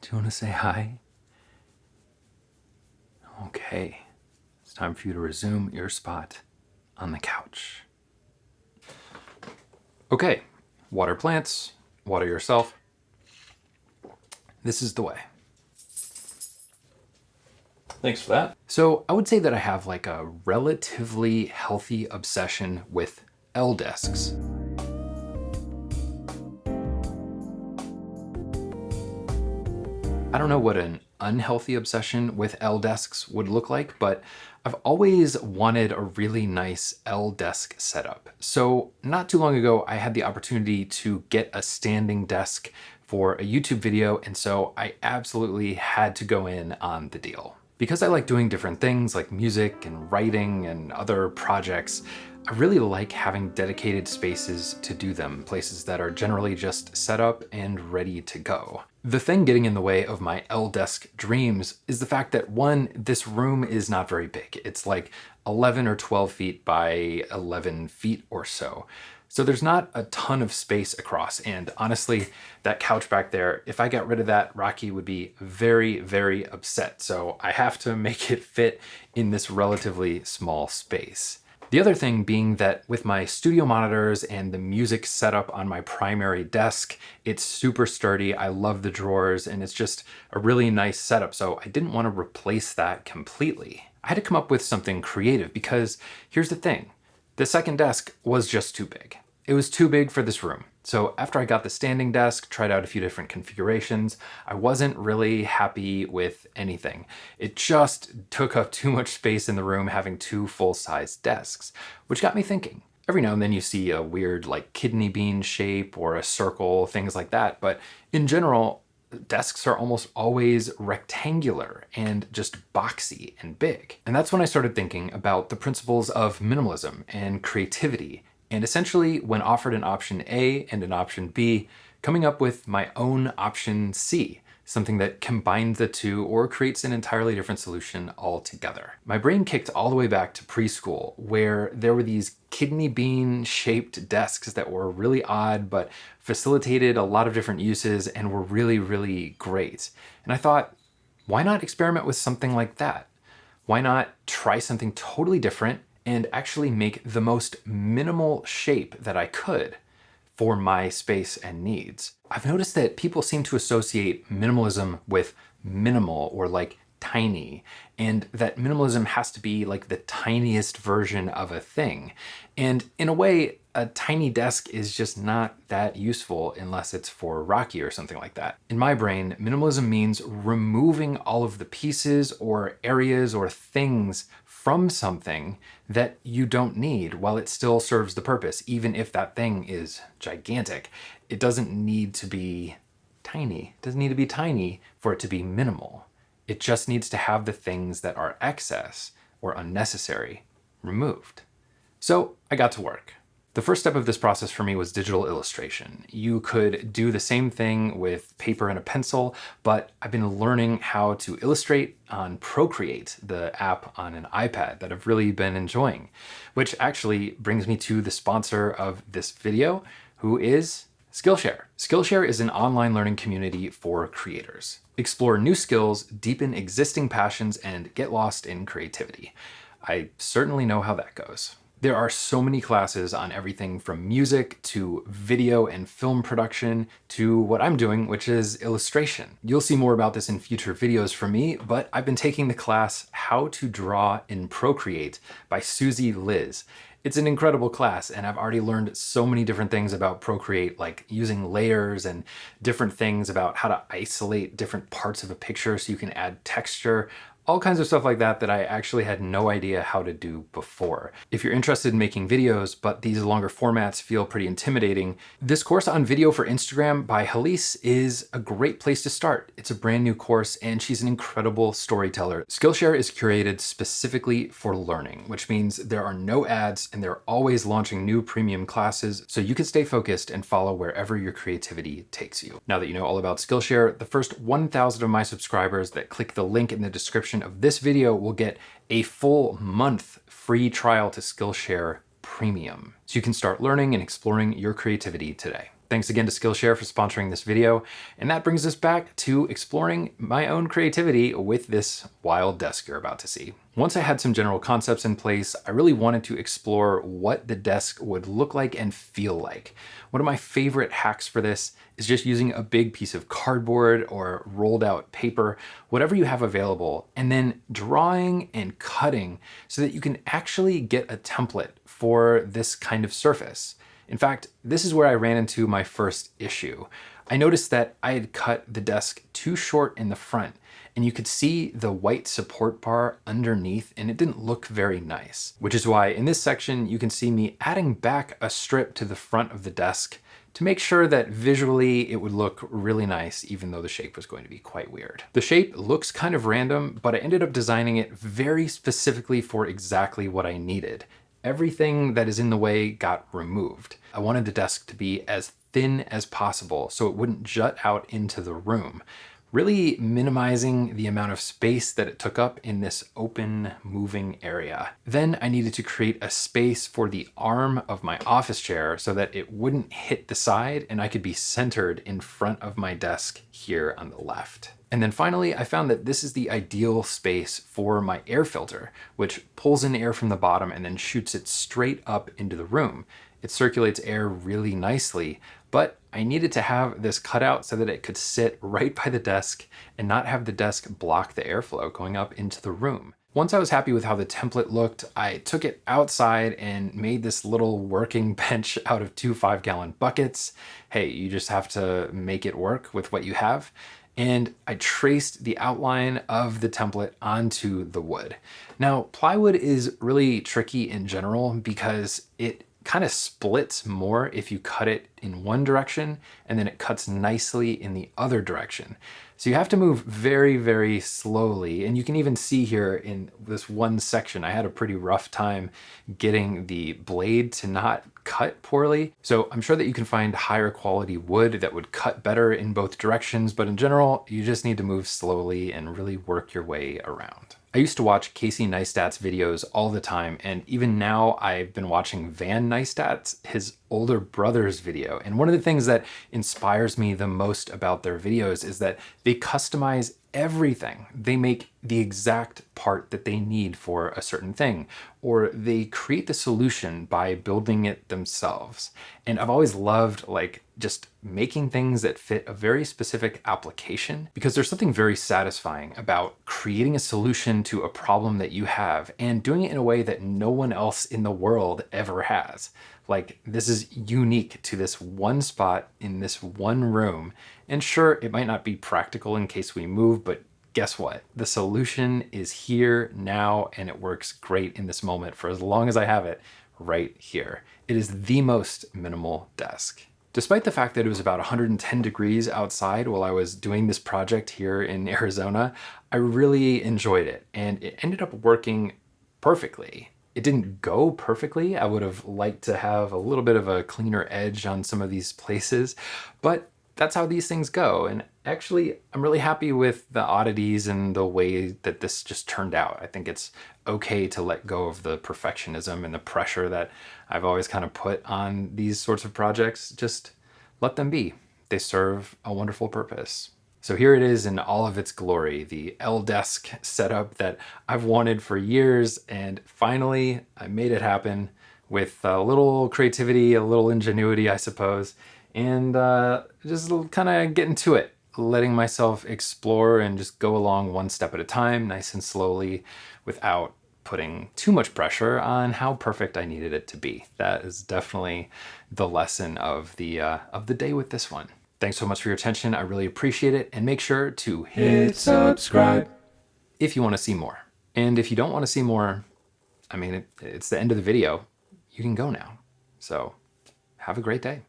Do you want to say hi? Okay, it's time for you to resume your spot on the couch. Okay, water plants, water yourself. This is the way. Thanks for that. So I would say that I have like a relatively healthy obsession with L desks. I don't know what an unhealthy obsession with L desks would look like, but I've always wanted a really nice L desk setup. So not too long ago, I had the opportunity to get a standing desk for a YouTube video, and so I absolutely had to go in on the deal. Because I like doing different things like music and writing and other projects, I really like having dedicated spaces to do them, places that are generally just set up and ready to go. The thing getting in the way of my L-desk dreams is the fact that one, this room is not very big. It's like 11 or 12 feet by 11 feet or so. So there's not a ton of space across, and honestly, that couch back there, if I got rid of that, Rocky would be very, very upset. So I have to make it fit in this relatively small space. The other thing being that with my studio monitors and the music setup on my primary desk, it's super sturdy. I love the drawers and it's just a really nice setup. So I didn't want to replace that completely. I had to come up with something creative because here's the thing. The second desk was just too big. It was too big for this room. So after I got the standing desk, tried out a few different configurations, I wasn't really happy with anything. It just took up too much space in the room having two full-size desks, which got me thinking. Every now and then you see a weird like kidney bean shape or a circle, things like that, but in general, desks are almost always rectangular and just boxy and big. And that's when I started thinking about the principles of minimalism and creativity. And essentially, when offered an option A and an option B, coming up with my own option C, something that combines the two or creates an entirely different solution altogether. My brain kicked all the way back to preschool, where there were these kidney bean shaped desks that were really odd, but facilitated a lot of different uses and were really, really great. And I thought, why not experiment with something like that? Why not try something totally different and actually make the most minimal shape that I could for my space and needs? I've noticed that people seem to associate minimalism with minimal or like tiny, and that minimalism has to be like the tiniest version of a thing. And in a way, a tiny desk is just not that useful unless it's for Rocky or something like that. In my brain, minimalism means removing all of the pieces or areas or things from something that you don't need while it still serves the purpose, even if that thing is gigantic. It doesn't need to be tiny. It doesn't need to be tiny for it to be minimal. It just needs to have the things that are excess or unnecessary removed. So I got to work. The first step of this process for me was digital illustration. You could do the same thing with paper and a pencil, but I've been learning how to illustrate on Procreate, the app on an iPad that I've really been enjoying, which actually brings me to the sponsor of this video, who is Skillshare. Skillshare is an online learning community for creators. Explore new skills, deepen existing passions, and get lost in creativity. I certainly know how that goes. There are so many classes on everything from music to video and film production to what I'm doing, which is illustration. You'll see more about this in future videos from me, but I've been taking the class How to Draw in Procreate by Susie Liz. It's an incredible class, and I've already learned so many different things about Procreate, like using layers and different things about how to isolate different parts of a picture so you can add texture. All kinds of stuff like that that I actually had no idea how to do before. If you're interested in making videos, but these longer formats feel pretty intimidating, this course on video for Instagram by Halise is a great place to start. It's a brand new course and she's an incredible storyteller. Skillshare is curated specifically for learning, which means there are no ads and they're always launching new premium classes so you can stay focused and follow wherever your creativity takes you. Now that you know all about Skillshare, the first 1,000 of my subscribers that click the link in the description of this video will get a full month free trial to Skillshare Premium. So you can start learning and exploring your creativity today. Thanks again to Skillshare for sponsoring this video. And that brings us back to exploring my own creativity with this wild desk you're about to see. Once I had some general concepts in place, I really wanted to explore what the desk would look like and feel like. One of my favorite hacks for this is just using a big piece of cardboard or rolled out paper, whatever you have available, and then drawing and cutting so that you can actually get a template for this kind of surface. In fact, this is where I ran into my first issue. I noticed that I had cut the desk too short in the front, and you could see the white support bar underneath, and it didn't look very nice. Which is why in this section, you can see me adding back a strip to the front of the desk to make sure that visually it would look really nice, even though the shape was going to be quite weird. The shape looks kind of random, but I ended up designing it very specifically for exactly what I needed. Everything that is in the way got removed. I wanted the desk to be as thin as possible so it wouldn't jut out into the room, really minimizing the amount of space that it took up in this open moving area. Then I needed to create a space for the arm of my office chair so that it wouldn't hit the side and I could be centered in front of my desk here on the left. And then finally, I found that this is the ideal space for my air filter, which pulls in air from the bottom and then shoots it straight up into the room. It circulates air really nicely, but I needed to have this cut out so that it could sit right by the desk and not have the desk block the airflow going up into the room. Once I was happy with how the template looked, I took it outside and made this little working bench out of 2 5-gallon buckets. Hey, you just have to make it work with what you have. And I traced the outline of the template onto the wood. Now, plywood is really tricky in general because it kind of splits more if you cut it in one direction and then it cuts nicely in the other direction. So you have to move very, very slowly. And you can even see here in this one section, I had a pretty rough time getting the blade to not cut poorly. So I'm sure that you can find higher quality wood that would cut better in both directions, but in general, you just need to move slowly and really work your way around. I used to watch Casey Neistat's videos all the time, and even now I've been watching Van Neistat's, his older brother's video. And one of the things that inspires me the most about their videos is that they customize everything. They make the exact part that they need for a certain thing, or they create the solution by building it themselves. And I've always loved just making things that fit a very specific application, because there's something very satisfying about creating a solution to a problem that you have and doing it in a way that no one else in the world ever has. Like, this is unique to this one spot in this one room. And sure, it might not be practical in case we move, but guess what? The solution is here now, and it works great in this moment for as long as I have it right here. It is the most minimal desk. Despite the fact that it was about 110 degrees outside while I was doing this project here in Arizona, I really enjoyed it, and it ended up working perfectly. It didn't go perfectly. I would have liked to have a little bit of a cleaner edge on some of these places, but that's how these things go. And actually, I'm really happy with the oddities and the way that this just turned out. I think it's okay to let go of the perfectionism and the pressure that I've always kind of put on these sorts of projects. Just let them be. They serve a wonderful purpose. So here it is in all of its glory, the L-Desk setup that I've wanted for years, and finally I made it happen with a little creativity, a little ingenuity, I suppose, and just kind of getting to it, letting myself explore and just go along one step at a time, nice and slowly, without putting too much pressure on how perfect I needed it to be. That is definitely the lesson of the day with this one. Thanks so much for your attention. I really appreciate it. And make sure to hit subscribe if you want to see more. And if you don't want to see more, I mean, it's the end of the video. You can go now. So have a great day.